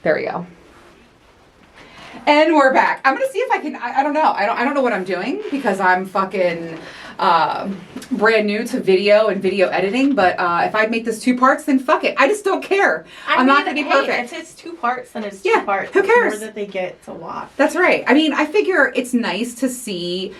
There we go. And we're back. I'm gonna see if I can. I don't know. I don't know what I'm doing because I'm fucking brand new to video and video editing. But if I make this 2 parts, then fuck it. I just don't care. I'm not gonna be perfect. If it's 2 parts, then it's 2 parts. Who cares? More that they get to watch. That's right. I mean, I figure it's nice to see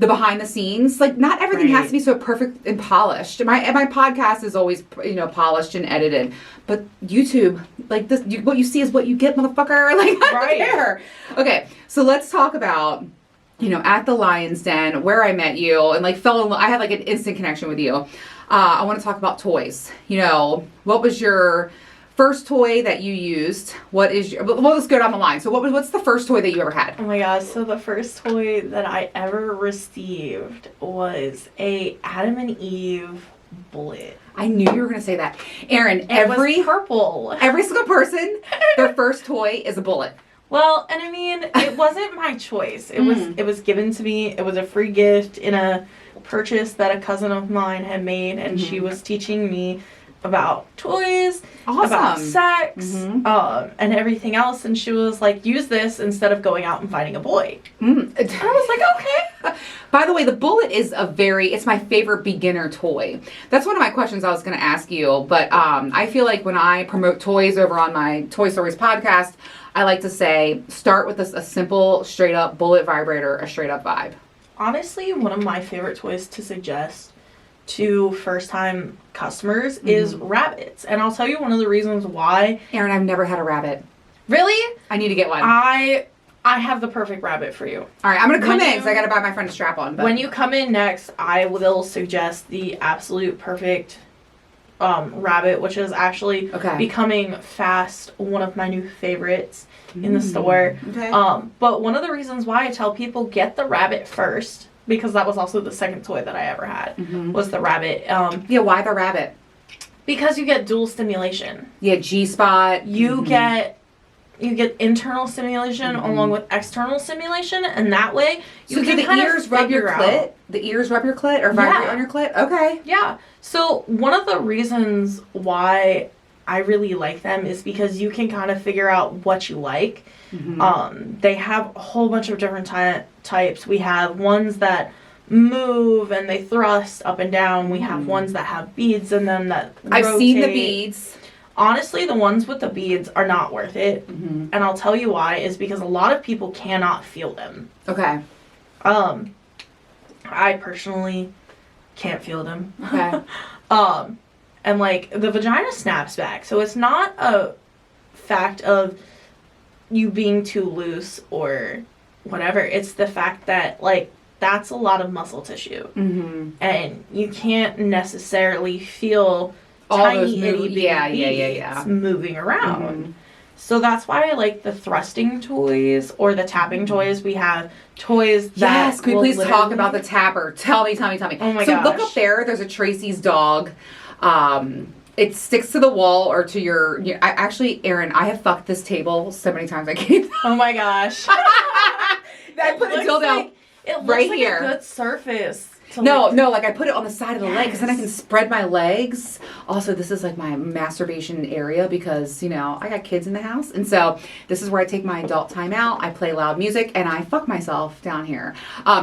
the behind the scenes. Like, not everything has to be so perfect and polished. My podcast is always, polished and edited. But YouTube, like, this, what you see is what you get, motherfucker. Like, I don't care. Okay, so let's talk about, at the Lion's Den, where I met you, and, like, I had, like, an instant connection with you. I want to talk about toys. What was your first toy that you used? Well, let's go down the line. So what's the first toy that you ever had? Oh my gosh, so the first toy that I ever received was a Adam and Eve bullet. I knew you were going to say that. Erin, it was purple. Every single person, their first toy is a bullet. Well, and I mean, it wasn't my choice. It was given to me. It was a free gift in a purchase that a cousin of mine had made, and she was teaching me about toys, about sex, and everything else. And she was like, use this instead of going out and finding a boy. And I was like, okay. By the way, the bullet is it's my favorite beginner toy. That's one of my questions I was going to ask you. But I feel like when I promote toys over on my Toy Stories podcast, I like to say, start with a simple, straight up bullet vibrator, a straight up vibe. Honestly, one of my favorite toys to suggest to first-time customers is rabbits. And I'll tell you one of the reasons why. Erin, I've never had a rabbit. Really? I need to get one. I have the perfect rabbit for you. All right, I'm going to come in because I got to buy my friend a strap-on. When you come in next, I will suggest the absolute perfect rabbit, which is actually becoming fast one of my new favorites in the store. Okay. But one of the reasons why I tell people get the rabbit first, because that was also the second toy that I ever had, was the rabbit. Why the rabbit? Because you get dual stimulation. Yeah, G-spot. You get internal stimulation along with external stimulation, and that way you can kind of rub your clit? The ears rub your clit or vibrate on your clit? Okay. Yeah. So one of the reasons why I really like them is because you can kind of figure out what you like. They have a whole bunch of different types. We have ones that move and they thrust up and down. We have ones that have beads in them that rotate. I've seen the beads. Honestly, the ones with the beads are not worth it. And I'll tell you why, is because a lot of people cannot feel them. Okay. I personally can't feel them. Okay. And like the vagina snaps back. So it's not a fact of you being too loose or whatever. It's the fact that like that's a lot of muscle tissue. And you can't necessarily feel all tiny itty bitty beads moving around. So that's why I like the thrusting toys or the tapping toys. We have toys that Yes, can we please talk about the tapper? Tell me. Oh my gosh. So look up there's a Tracy's dog. It sticks to the wall or to your actually, Erin, I have fucked this table so many times I can't. Oh my gosh. I put a dildo right here. A good surface. No, like I put it on the side of the leg because then I can spread my legs. Also, this is like my masturbation area because, I got kids in the house. And so this is where I take my adult time out. I play loud music and I fuck myself down here.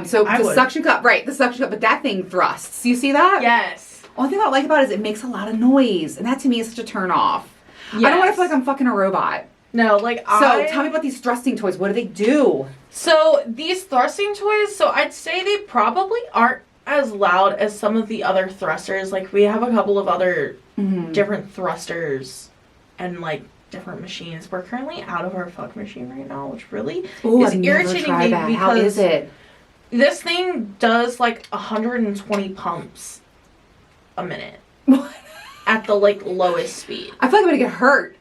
So the suction cup, but that thing thrusts. You see that? Yes. Only thing I like about it is it makes a lot of noise. And that to me is such a turn off. Yes. I don't want to feel like I'm fucking a robot. No, So tell me about these thrusting toys. What do they do? So these thrusting toys, I'd say they probably aren't as loud as some of the other thrusters. Like we have a couple of other different thrusters and like different machines. We're currently out of our fuck machine right now, which really is irritating me because how is it? This thing does like 120 pumps a minute at the like lowest speed. I feel like I'm gonna get hurt.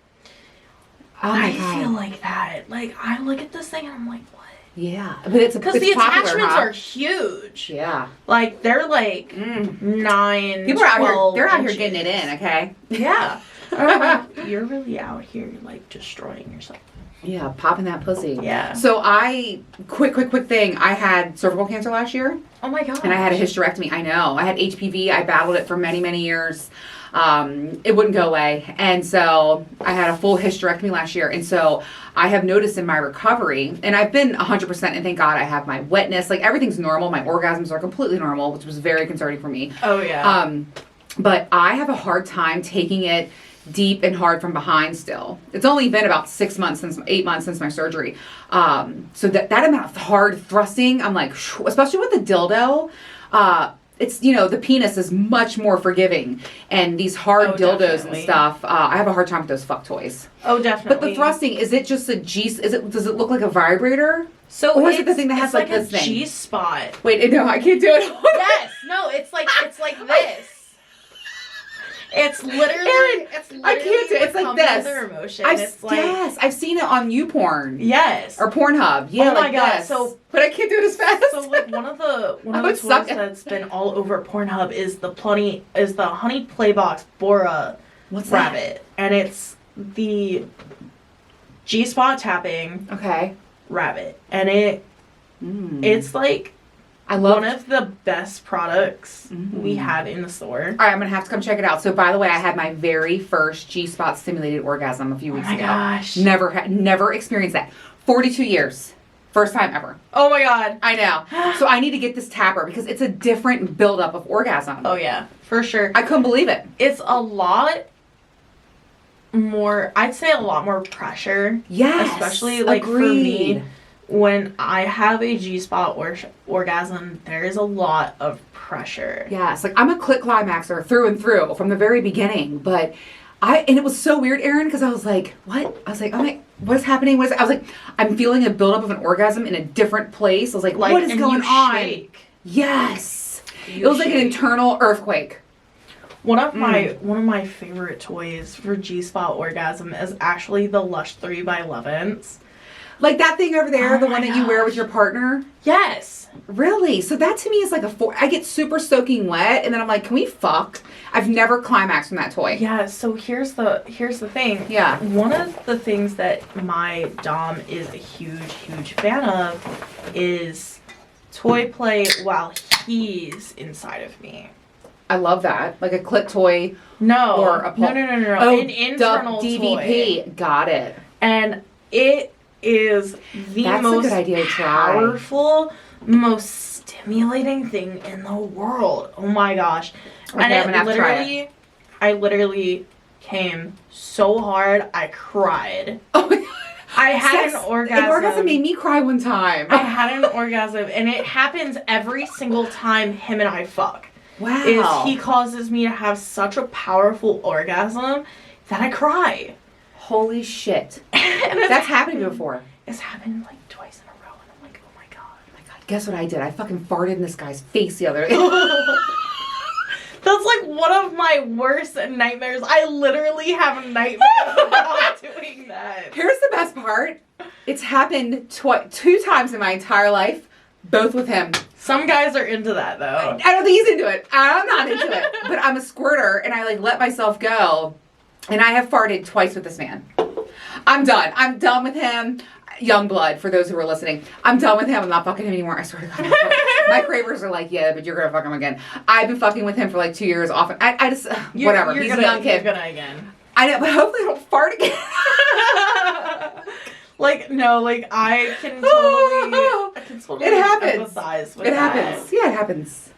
I feel like that. Like I look at this thing and I'm like, what? Yeah, but it's because the attachments are huge. Yeah, like they're like 9. People are out here. They're out here getting it in. Okay. Yeah. You're really out here like destroying yourself. Yeah, popping that pussy. Yeah. So quick thing. I had cervical cancer last year. Oh my god. And I had a hysterectomy. I know. I had HPV. I battled it for many, many years. It wouldn't go away. And so I had a full hysterectomy last year. And so I have noticed in my recovery, and I've been 100%, and thank God I have my wetness. Like, everything's normal. My orgasms are completely normal, which was very concerning for me. Oh, yeah. But I have a hard time taking it deep and hard from behind still. It's only been about 8 months since my surgery. So that amount of hard thrusting, I'm like, especially with the dildo, it's, the penis is much more forgiving. And these hard dildos definitely. and stuff, I have a hard time with those fuck toys. Oh, definitely. But the thrusting, is it just a does it look like a vibrator? So or is it the thing that has like this thing? G-spot. Wait, no, I can't do it. Yes, no, it's like this. It's literally, Erin, I can't do it. It's like this. Their emotion. Yes, I've seen it on YouPorn. Yes. Or Pornhub. Yeah, oh my like God. this. So, but I can't do it as fast. So like one of the toys that's been all over Pornhub is the Honey Playbox Bora rabbit, and it's the G-spot tapping rabbit, and it's like one of the best products we have in the store. All right, I'm gonna have to come check it out. So, by the way, I had my very first G-spot stimulated orgasm a few weeks ago. Oh my gosh! Never experienced that. 42 years, first time ever. Oh my God! I know. So I need to get this tapper because it's a different buildup of orgasm. Oh yeah, for sure. I couldn't believe it. It's a lot more. I'd say a lot more pressure. Yes, especially like for me. When I have a G-spot orgasm, there is a lot of pressure. Yes, like I'm a clit climaxer through and through from the very beginning, but and it was so weird, Erin, because I was like, what? I was like, oh my, what is happening? I was like, I'm feeling a buildup of an orgasm in a different place. I was like, what is going on? Shake. Yes. It was like an internal earthquake. One of my favorite toys for G-spot orgasm is actually the Lush 3x11s. Like that thing over there, the one that you wear with your partner? Yes. Really? So that to me is like I get super soaking wet and then I'm like, can we fuck? I've never climaxed from that toy. Yeah, so here's the thing. Yeah. One of the things that my dom is a huge fan of is toy play while he's inside of me. I love that. Like a clit toy. No. Or a No. Oh, an internal DVP. toy. Got it. And it is the most powerful, most stimulating thing in the world. Oh my gosh. Okay, and I literally came so hard, I cried. Oh my God. I had an orgasm. An orgasm made me cry one time. I had an orgasm, and it happens every single time him and I fuck. Wow. He causes me to have such a powerful orgasm that I cry. Holy shit. That's happened before. It's happened like twice in a row, and I'm like, oh my God. Oh my God. Guess what I did? I fucking farted in this guy's face the other day. That's like one of my worst nightmares. I literally have nightmares about doing that. Here's the best part. It's happened 2 times in my entire life, both with him. Some guys are into that, though. I don't think he's into it. I'm not into it. But I'm a squirter, and I like let myself go. And I have farted twice with this man. I'm done. I'm done with him. Young blood, for those who are listening. I'm done with him. I'm not fucking him anymore. I swear to God. My cravers are like, yeah, but you're going to fuck him again. I've been fucking with him for like 2 years often. I just, whatever. He's a young kid. You're gonna again. I know, but hopefully I don't fart again. I can totally it happens. empathize with it that. happens. Yeah, it happens.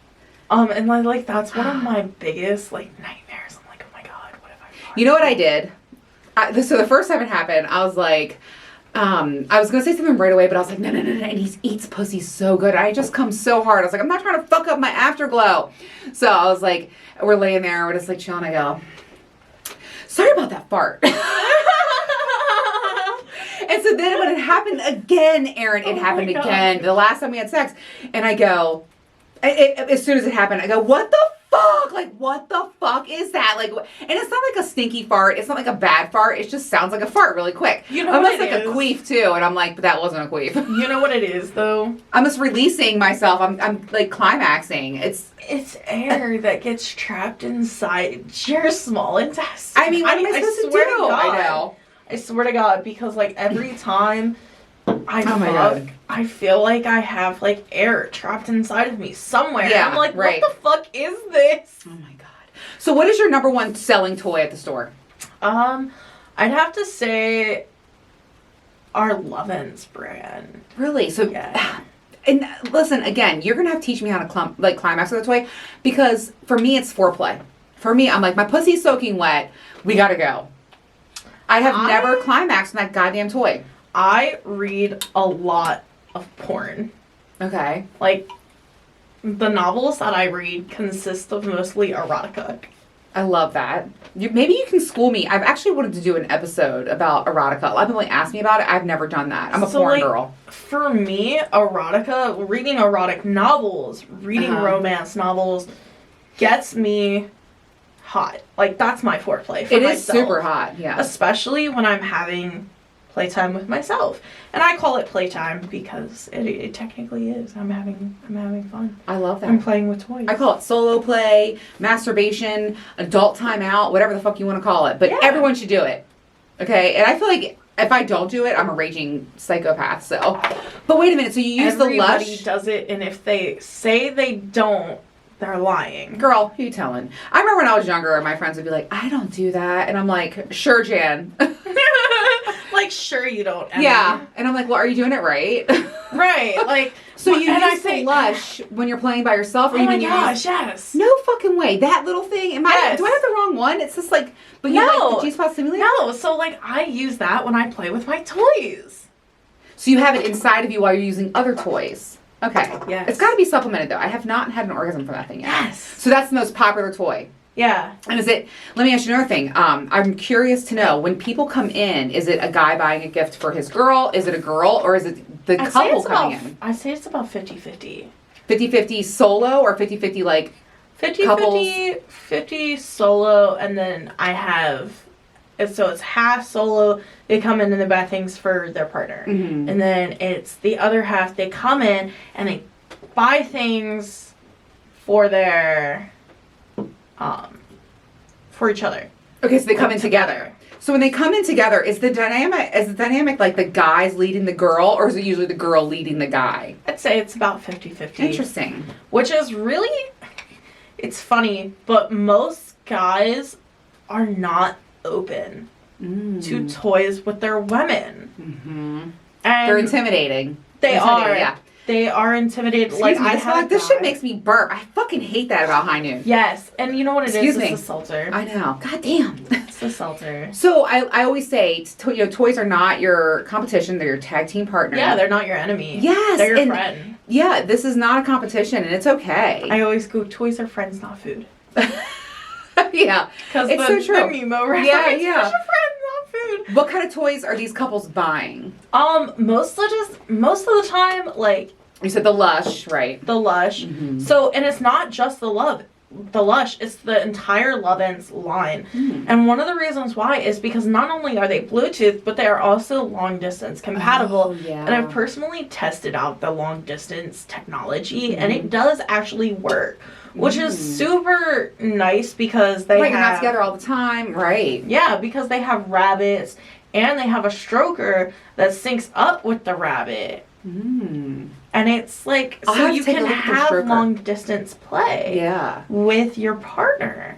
And like that's one of my biggest like nightmares. I'm like, oh my God, what if I farted? You know what I did? So the first time it happened, I was like, I was going to say something right away, but I was like, no. And he eats pussy so good. I just come so hard. I was like, I'm not trying to fuck up my afterglow. So I was like, we're laying there. We're just like chilling. I go, sorry about that fart. And so then when it happened again, Erin, it happened again. The last time we had sex. And I go, as soon as it happened, I go, what the fuck? Like, what the fuck is that? Like, and it's not like a stinky fart. It's not like a bad fart. It just sounds like a fart really quick. You know almost what like it a is? queef too. And I'm like, but that wasn't a queef. You know what it is though? I'm just releasing myself. I'm like climaxing. It's air that gets trapped inside your small intestine. I mean, what am I supposed to do? I know. I swear to God, because like every time I Oh my fuck, God. I feel like I have like air trapped inside of me somewhere. Yeah, I'm like, right. what the fuck is this? Oh my God. So what is your number one selling toy at the store? I'd have to say our Lovin's brand. Really? So, Yeah. and listen, again, you're going to have to teach me how to climax with a toy, because for me, it's foreplay. For me, I'm like, my pussy's soaking wet. We got to go. I have never climaxed with that goddamn toy. I read a lot of porn. Okay. Like, the novels that I read consist of mostly erotica. I love that. Maybe you can school me. I've actually wanted to do an episode about erotica. A lot of people ask me about it. I've never done that. I'm a porn girl. For me, erotica, reading erotic novels, reading romance novels, gets me hot. Like, that's my foreplay for myself. It is super hot, yeah. Especially when I'm having playtime with myself. And I call it playtime because it technically is. I'm having fun. I love that. I'm playing with toys. I call it solo play, masturbation, adult time out, whatever the fuck you want to call it. But everyone should do it. Okay? And I feel like if I don't do it, I'm a raging psychopath. So, but wait a minute. So you use the Lush? Everybody does it, and if they say they don't, they're lying. Girl, who you telling? I remember when I was younger, and my friends would be like, I don't do that. And I'm like, sure, Jan. Like, sure you don't, Emily. Yeah. And I'm like, well, are you doing it right? Right. Like, so you use the Lush when you're playing by yourself? Or oh even my gosh, yes. No fucking way. That little thing? Do I have the wrong one? It's just like, but you like the G-spot simulator? No, so like, I use that when I play with my toys. So you have it inside of you while you're using other toys. Okay. Yes. It's got to be supplemented, though. I have not had an orgasm from that thing yet. Yes. So that's the most popular toy. Yeah. And let me ask you another thing. I'm curious to know, when people come in, is it a guy buying a gift for his girl? Is it a girl? Or is it the couple coming in? I'd say it's about 50-50. 50-50 solo or 50-50 like 50-50 solo, and then I have, so it's half solo, they come in and they buy things for their partner. Mm-hmm. And then it's the other half, they come in and they buy things for their, for each other. Okay, so they come in together. So when they come in together, is the dynamic like the guy's leading the girl, or is it usually the girl leading the guy? I'd say it's about 50-50. Interesting. Which is really, it's funny, but most guys are not open to toys with their women. Mm-hmm. And they're intimidating. They are. Yeah. They are intimidated. Excuse me, this shit makes me burp. I fucking hate that about High Noon. Yes, and you know what it Excuse is? me. It's the seltzer. I know. God damn. It's the seltzer. So I always say, toys are not your competition. They're your tag team partner. Yeah, they're not your enemy. Yes. They're your friend. Yeah, this is not a competition, and it's okay. I always go, toys are friends, not food. Yeah. Because it's so true. The Nemo reference. Yeah. Toys are friends, not food. What kind of toys are these couples buying? Most of the time, like, you said the Lush, right? The Lush. Mm-hmm. So, and it's not just the Lush, it's the entire Lovin's line. And one of the reasons why is because not only are they Bluetooth, but they are also long distance compatible. Oh, yeah. And I've personally tested out the long distance technology, and it does actually work, which is super nice because they you're not together all the time, right? Yeah, because they have rabbits, and they have a stroker that syncs up with the rabbit. And it's like, so you can have long distance play with your partner.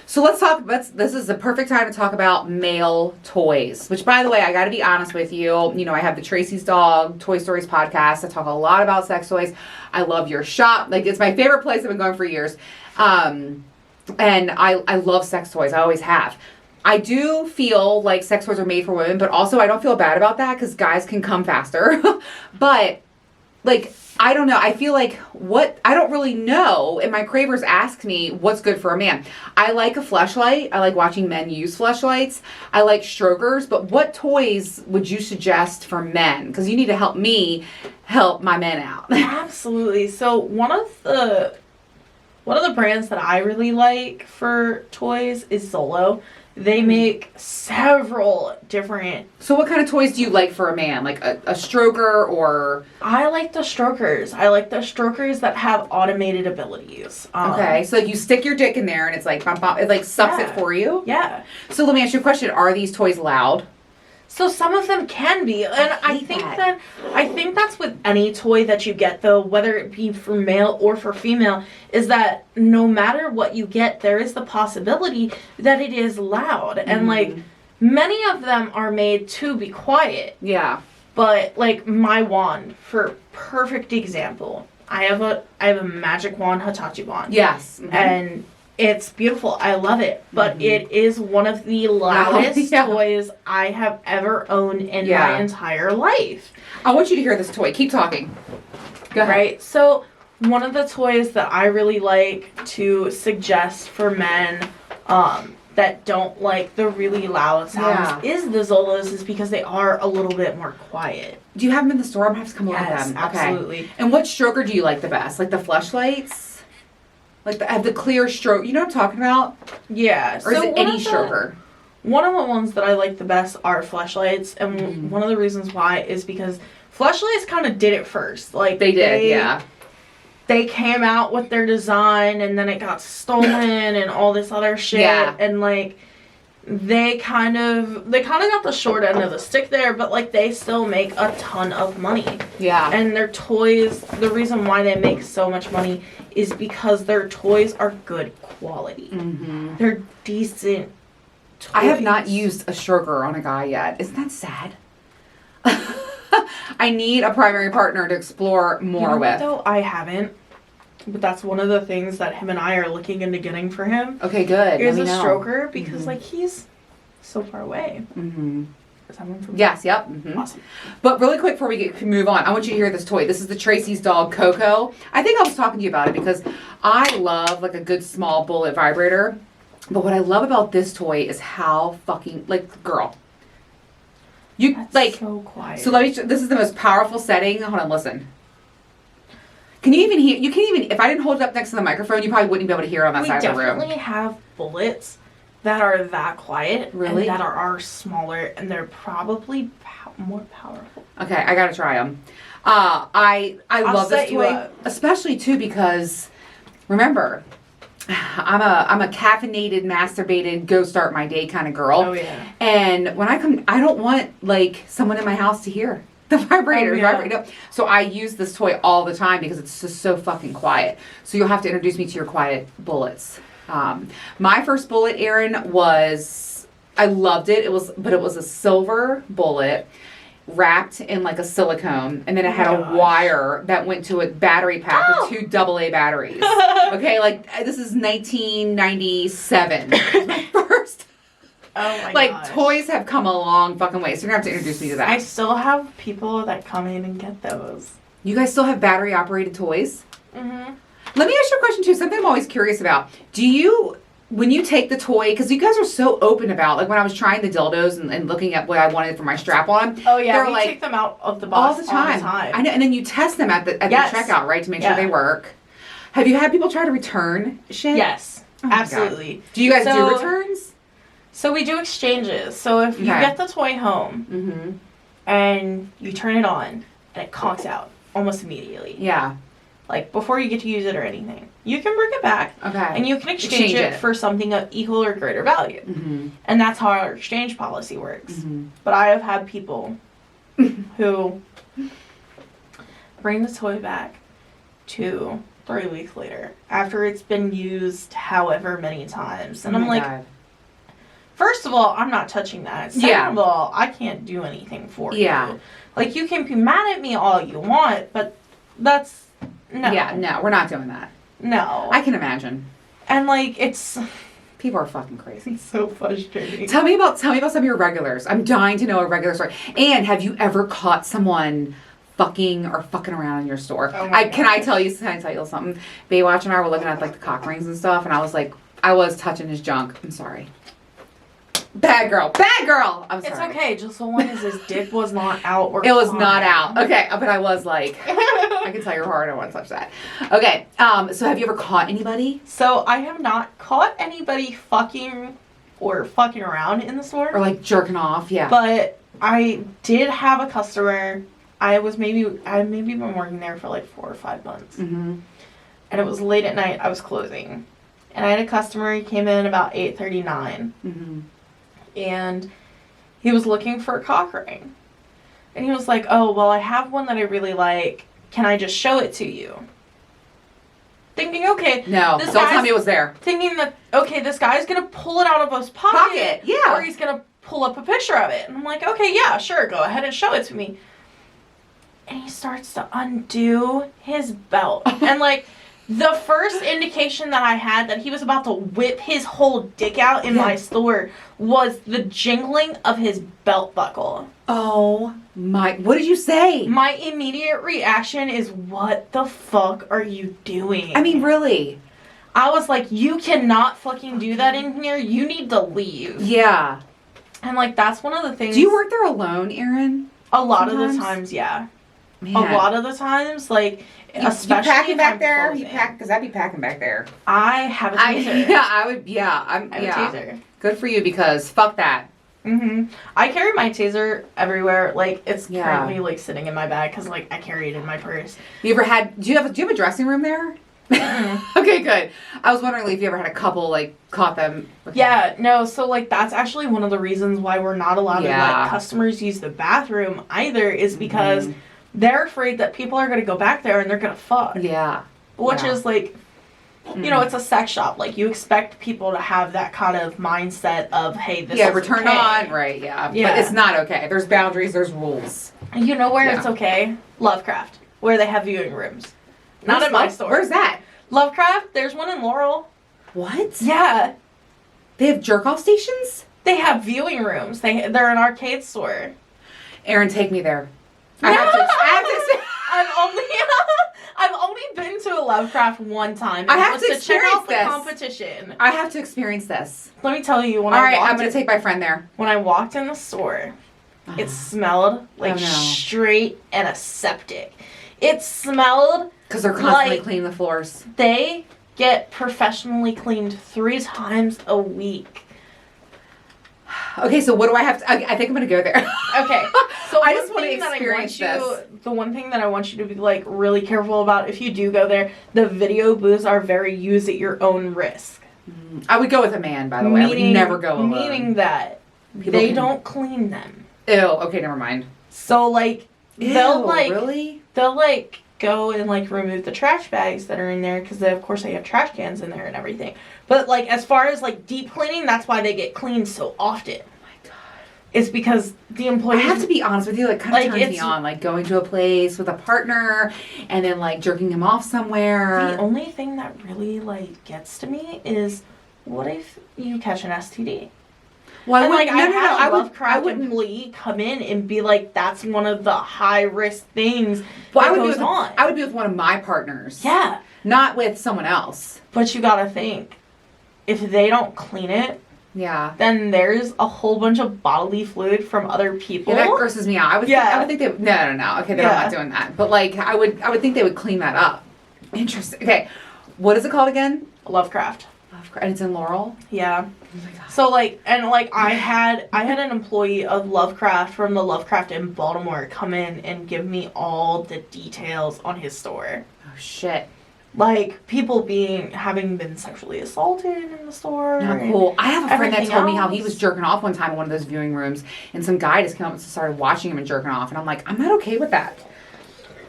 So this is the perfect time to talk about male toys, which, by the way, I got to be honest with you. You know, I have the Tracy's Dog Toy Stories podcast. I talk a lot about sex toys. I love your shop. Like, it's my favorite place. I've been going for years. And I love sex toys. I always have. I do feel like sex toys are made for women, but also I don't feel bad about that because guys can come faster. But, like, I don't know. I feel like I don't really know. And my cravers ask me what's good for a man. I like a fleshlight. I like watching men use fleshlights. I like strokers. But what toys would you suggest for men? Because you need to help me help my men out. Absolutely. So one of the brands that I really like for toys is Zolo. They make several different... So what kind of toys do you like for a man? Like a stroker or... I like the strokers. I like the strokers that have automated abilities. Okay, so you stick your dick in there and it's like, bump, bump, it like sucks it for you? Yeah. So let me ask you a question. Are these toys loud? So some of them can be, and I hate think that. I think that's with any toy that you get, though, whether it be for male or for female, is that no matter what you get, there is the possibility that it is loud, and like many of them are made to be quiet. Yeah. But like my wand, for perfect example, I have a magic wand, Hitachi wand. Yes. And it's beautiful. I love it. But it is one of the loudest toys I have ever owned in my entire life. I want you to hear this toy. Keep talking. Go ahead. Right? So, one of the toys that I really like to suggest for men that don't like the really loud sounds is the Zolos, is because they are a little bit more quiet. Do you have them in the store? I'm going to have to come look at them. Absolutely. Okay. And what stroker do you like the best? Like the fleshlights? Like have the clear stroke, you know what I'm talking about? Yeah. Or is it any stroker? One of the ones that I like the best are fleshlights, and one of the reasons why is because fleshlights kind of did it first. Like they did, They came out with their design, and then it got stolen, and all this other shit, and like they kind of got the short end of the stick there, but like they still make a ton of money. Yeah. And their toys, the reason why they make so much money is because their toys are good quality. Mm-hmm. They're decent toys. I have not used a stroker on a guy yet. Isn't that sad? I need a primary partner to explore more with. Though I haven't. But that's one of the things that him and I are looking into getting for him. Okay, good. Is a stroker, because like he's so far away. Mm-hmm. Is that one from Yes, yep. Mm-hmm. Awesome. But really quick before we move on, I want you to hear this toy. This is the Tracy's dog, Coco. I think I was talking to you about it because I love like a good small bullet vibrator. But what I love about this toy is how fucking, like, girl. You, That's like, so quiet. So let me, this is the most powerful setting. Hold on, listen. Can you even hear, you can't even, if I didn't hold it up next to the microphone, you probably wouldn't be able to hear it on that side of the room. We definitely have bullets that are that quiet. Really? And that are smaller, and they're probably more powerful. Okay, I gotta try them. I love this toy, especially too because, remember, I'm a caffeinated, masturbated, go start my day kind of girl. Oh yeah. And when I come, I don't want like someone in my house to hear the vibrator. So I use this toy all the time because it's just so fucking quiet. So you'll have to introduce me to your quiet bullets. My first bullet, Erin, was, I loved it. It was a silver bullet wrapped in like a silicone, and then it had a wire that went to a battery pack with 2 AA batteries. Okay, like this is 1997. My first. Oh my like gosh. Toys have come a long fucking way, so you're gonna have to introduce me to that. I still have people that come in and get those. You guys still have battery operated toys? Mm-hmm. Let me ask you a question too. Something I'm always curious about. Do you, when you take the toy, because you guys are so open about, like when I was trying the dildos and looking at what I wanted for my strap on. Oh yeah, we like, take them out of the box all the time. I know, and then you test them at the checkout, right, to make sure they work. Have you had people try to return shit? Yes, oh absolutely. Do you guys do returns? So we do exchanges. So if you get the toy home and you turn it on and it conks out almost immediately. Yeah. Like before you get to use it or anything, you can bring it back. Okay. And you can exchange it for something of equal or greater value. Mm-hmm. And that's how our exchange policy works. Mm-hmm. But I have had people who bring the toy back 2-3 weeks later after it's been used however many times. And I'm like, God. First of all, I'm not touching that. Second of all, I can't do anything for you. Like, you can be mad at me all you want, but that's... No. Yeah, no, we're not doing that. No. I can imagine. And, like, it's... People are fucking crazy. It's so frustrating. Tell me about some of your regulars. I'm dying to know a regular story. And have you ever caught someone fucking around in your store? Can I tell you something? Baywatch and I were looking at, like, the cock rings and stuff, and I was like, I was touching his junk. I'm sorry. Bad girl. I'm sorry. It's okay, just so long as his dick was not out or it was not out. Okay, but I was like, I can tell you're hard. I don't want to touch that. Okay, so have you ever caught anybody? So I have not caught anybody fucking around in the store. Or like jerking off, yeah. But I did have a customer. I maybe been working there for like 4 or 5 months. Mm-hmm. And it was late at night. I was closing. And I had a customer. He came in about 8:39. Mm-hmm. And he was looking for a cock ring. And he was like, oh, well, I have one that I really like. Can I just show it to you? Thinking, okay. No, don't tell me it was there. Thinking that, okay, this guy's going to pull it out of his pocket. Yeah. Or he's going to pull up a picture of it. And I'm like, okay, yeah, sure, go ahead and show it to me. And he starts to undo his belt. And, like, the first indication that I had that he was about to whip his whole dick out in my store was the jingling of his belt buckle. Oh my, what did you say? My immediate reaction is, what the fuck are you doing? I mean, really? I was like, you cannot fucking do that in here. You need to leave. Yeah. And, like, that's one of the things. Do you work there alone, Erin? A lot of the times, yeah. Man. A lot of the times, like, especially you packing if back I'm there? closing. You pack, because I'd be packing back there. I have a taser. I have a taser. Good for you, because fuck that. I carry my taser everywhere. Like, it's Yeah. currently, like, sitting in my bag because, like, I carry it in my purse. You ever had? Do you have a dressing room there? Okay, good. I was wondering if you ever had a couple like caught them. Yeah, no. So, like, that's actually one of the reasons why we're not allowed to Yeah. let customers use the bathroom either. Is because they're afraid that people are gonna go back there and they're gonna fuck. Yeah. Which is like, you know, it's a sex shop. Like, you expect people to have that kind of mindset of, hey, this is return okay. on, right? Yeah. Yeah. But it's not okay. There's boundaries. There's rules. You know where it's okay? Lovecraft, where they have viewing rooms. Not in my store. Where's that? Lovecraft, there's one in Laurel. What? Yeah. They have jerk off stations? They have viewing rooms. They're an arcade store. Erin, take me there. No. I have to I've only been to a Lovecraft one time. I have to check experience out the this. competition. I have to experience this. Let me tell you, All right, I'm going to take my friend there. When I walked in the store, it smelled like no. straight antiseptic. It smelled because they're constantly like cleaning the floors. They get professionally cleaned 3 times a week. Okay, so what do I have to... I think I'm going to go there. Okay, so I just want to experience the one thing that I want you to be, like, really careful about if you do go there, the video booths are very use at your own risk. I would go with a man, by the way. I would never go alone. Meaning that they don't clean them. Ew, okay, never mind. So, like, they'll really? They'll, like, go and, like, remove the trash bags that are in there because, of course, they have trash cans in there and everything. But, like, as far as, like, deep cleaning, that's why they get cleaned so often. Oh, my God. It's because the employees... I have to be honest with you, like, kind of turns me on. Like, going to a place with a partner and then, like, jerking him off somewhere. The only thing that really, like, gets to me is, what if you catch an STD? Well, and, like, I had a Lovecraft employee come in and be like, that's one of the high-risk things that goes on. I would be with one of my partners. Yeah. Not with someone else. But you gotta think, if they don't clean it, then there's a whole bunch of bodily fluid from other people. Yeah, that grosses me out. I would think they... No. Okay, they're not doing that. But, like, I would think they would clean that up. Interesting. Okay, what is it called again? Lovecraft. And it's in Laurel? Yeah. Oh my God. So, like, and, like, I had an employee of Lovecraft from the Lovecraft in Baltimore come in and give me all the details on his store. Oh, shit. Like, people having been sexually assaulted in the store. Oh, cool. I have a friend that told me how he was jerking off one time in one of those viewing rooms, and some guy just came up and started watching him and jerking off, and I'm like, I'm not okay with that.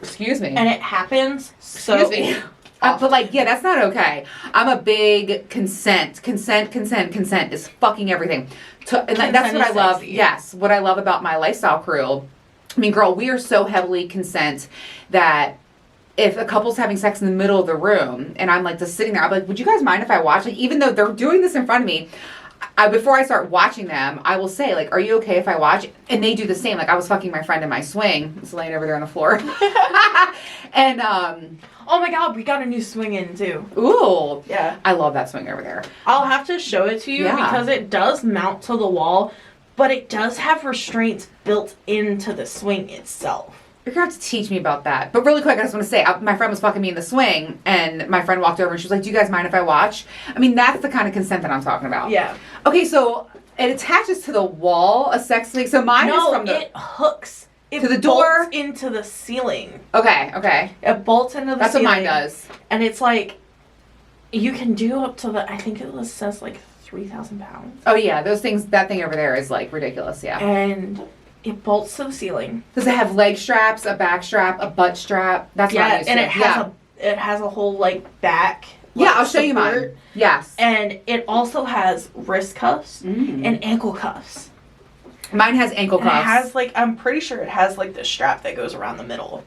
Excuse me. And it happens so... Excuse me. But, like, yeah, that's not okay. I'm a big consent is fucking everything. And that's what I love. Sexy. Yes, what I love about my lifestyle crew. I mean, girl, we are so heavily consent that if a couple's having sex in the middle of the room and I'm, like, just sitting there, I'm like, would you guys mind if I watch? Like, even though they're doing this in front of me, before I start watching them, I will say, like, are you okay if I watch? And they do the same. Like, I was fucking my friend in my swing. It's laying over there on the floor. And, oh my God, we got a new swing in, too. Ooh. Yeah. I love that swing over there. I'll have to show it to you because it does mount to the wall, but it does have restraints built into the swing itself. You're going to have to teach me about that. But really quick, I just want to say, my friend was fucking me in the swing, and my friend walked over and she was like, do you guys mind if I watch? I mean, that's the kind of consent that I'm talking about. Yeah. Okay, so it attaches to the wall, a sex swing. So mine is from the... it hooks. To the door? Into the ceiling. Okay. It bolts into the That's ceiling. That's what mine does. And it's like, you can do up to I think it says like 3,000 pounds. Oh yeah, those things. That thing over there is like ridiculous. Yeah. And it bolts to the ceiling. Does it have leg straps, a back strap, a butt strap? That's what I'm used and to. it has a whole like back. Yeah, like, I'll show you mine. Yes. And it also has wrist cuffs and ankle cuffs. Mine has ankle cuffs. It has like, I'm pretty sure it has like the strap that goes around the middle.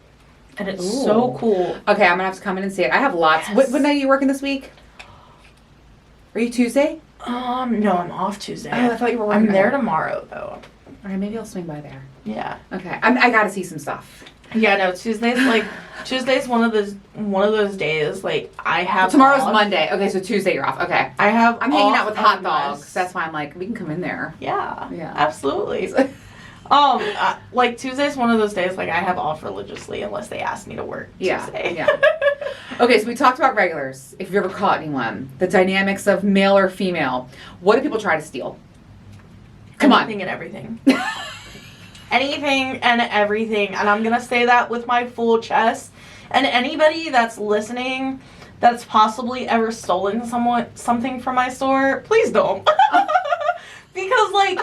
And it's so cool. Okay, I'm gonna have to come in and see it. I have lots. Yes. What night are you working this week? Are you Tuesday? No, I'm off Tuesday. Oh, I thought you were working. I'm there tomorrow though. Alright, maybe I'll swing by there. Yeah. Okay. I gotta see some stuff. Yeah, no, Tuesday's one of those days, like, I have Tomorrow's off. Monday. Okay, so Tuesday you're off. Okay. I'm hanging out with hot dogs. That's why I'm like, we can come in there. Yeah. Yeah. Absolutely. Like, Tuesday's one of those days, like, I have off religiously unless they ask me to work Tuesday. Yeah. Okay, so we talked about regulars, if you've ever caught anyone. The dynamics of male or female. What do people try to steal? Come on. Anything and everything. Anything and everything, and I'm gonna say that with my full chest. And anybody that's listening that's possibly ever stolen something from my store, please don't. Because like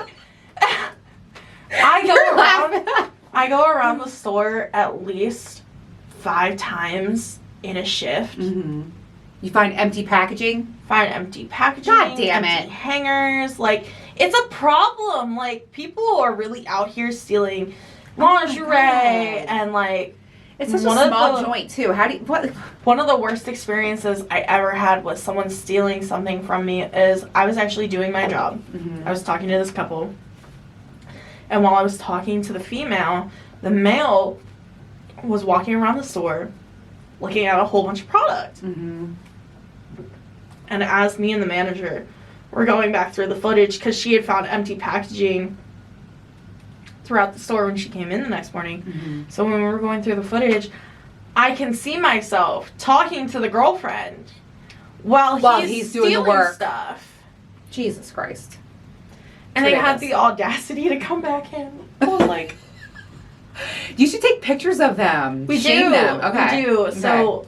I go around the store at least 5 times in a shift. Mm-hmm. You find empty packaging? Find empty packaging. God damn empty it. Hangers. Like, it's a problem. Like, people are really out here stealing lingerie and like. It's such a small joint too. One of the worst experiences I ever had with someone stealing something from me is I was actually doing my job. Mm-hmm. I was talking to this couple. And while I was talking to the female, the male was walking around the store looking at a whole bunch of product. Mm-hmm. And as me and the manager were going back through the footage, because she had found empty packaging throughout the store when she came in the next morning. Mm-hmm. So when we were going through the footage, I can see myself talking to the girlfriend while he's doing the work stuff. Jesus Christ. And they had the audacity to come back in. I was like, you should take pictures of them. We Shame do. them. Okay. We do. Okay. So,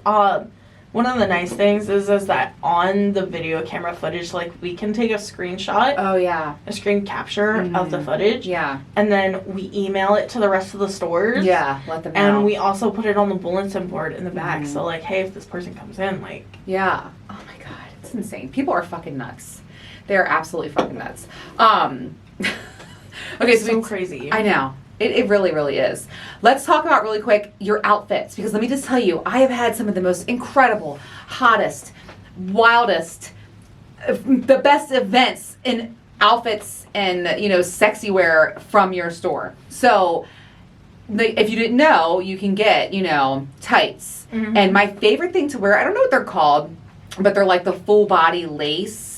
one of the nice things is that on the video camera footage, like, we can take a screenshot. Oh, yeah. A screen capture of the footage. Yeah. And then we email it to the rest of the stores. Yeah, let them know. And we also put it on the bulletin board in the back. So, like, hey, if this person comes in, like. Yeah. Oh, my God. It's insane. People are fucking nuts. They're absolutely fucking nuts. Okay, so crazy. I know. It really, really is. Let's talk about really quick your outfits, because let me just tell you, I have had some of the most incredible, hottest, wildest, the best events in outfits and, you know, sexy wear from your store. So if you didn't know, you can get, you know, tights. Mm-hmm. And my favorite thing to wear, I don't know what they're called, but they're like the full body lace.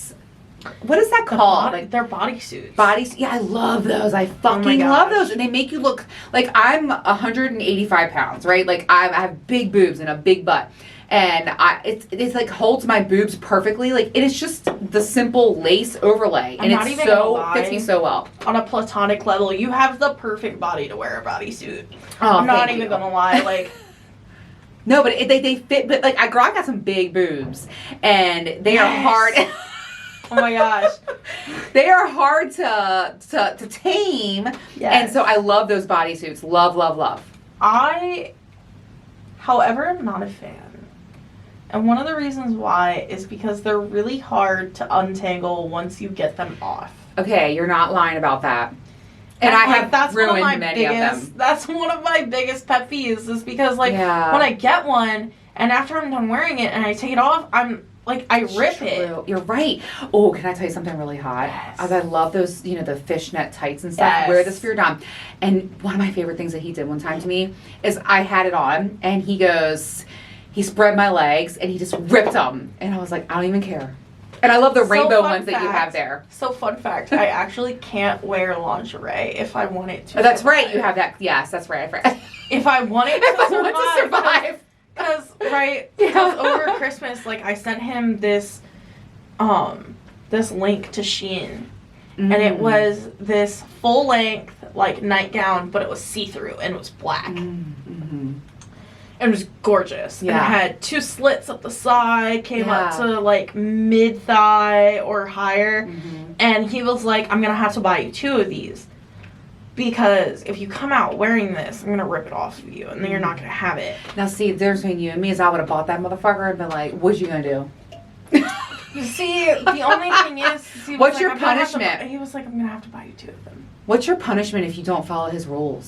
What is that called? Like, they're bodysuits. Yeah, I love those. I fucking love those. And they make you look like I'm 185 pounds, right? Like I have big boobs and a big butt. And it's like holds my boobs perfectly. Like it is just the simple lace overlay. And it's so fits me so well. On a platonic level, you have the perfect body to wear a bodysuit. Oh, I'm not even gonna lie, like. No, but they fit. But like I got some big boobs, and they are hard. Oh my gosh. They are hard to tame. Yes. And so I love those bodysuits. Love, love, love. I, however, am not a fan. And one of the reasons why is because they're really hard to untangle once you get them off. Okay, you're not lying about that. And I have ruined many of them. That's one of my biggest pet peeves is because, like, when I get one and after I'm done wearing it and I take it off, I rip it. You're right. Oh, can I tell you something really hot? Yes. I love those, you know, the fishnet tights and stuff. Yes. Wear this for your dom. And one of my favorite things that he did one time to me is I had it on, and he spread my legs, and he just ripped them. And I was like, I don't even care. And I love the rainbow ones that you have there. So, fun fact, I actually can't wear lingerie if I want it to. Oh, that's right. You have that. Yes, that's right. I forgot. If I want it to survive. Because over Christmas, like, I sent him this link to Shein. Mm. And it was this full length, like, nightgown, but it was see-through and it was black. Mm-hmm. and it was gorgeous. Yeah. And it had 2 slits up the side, came up Yeah. to like mid thigh or higher. Mm-hmm. And he was like, I'm gonna have to buy you 2 of these. Because if you come out wearing this, I'm gonna rip it off of you, and then you're not gonna have it. Now, see, the difference between you and me is I would have bought that motherfucker and been like, "What you gonna do?" You see, the only thing is, he was What's like, your "I'm gonna have to punishment? he was like, I'm gonna have to buy you 2 of them. What's your punishment if you don't follow his rules?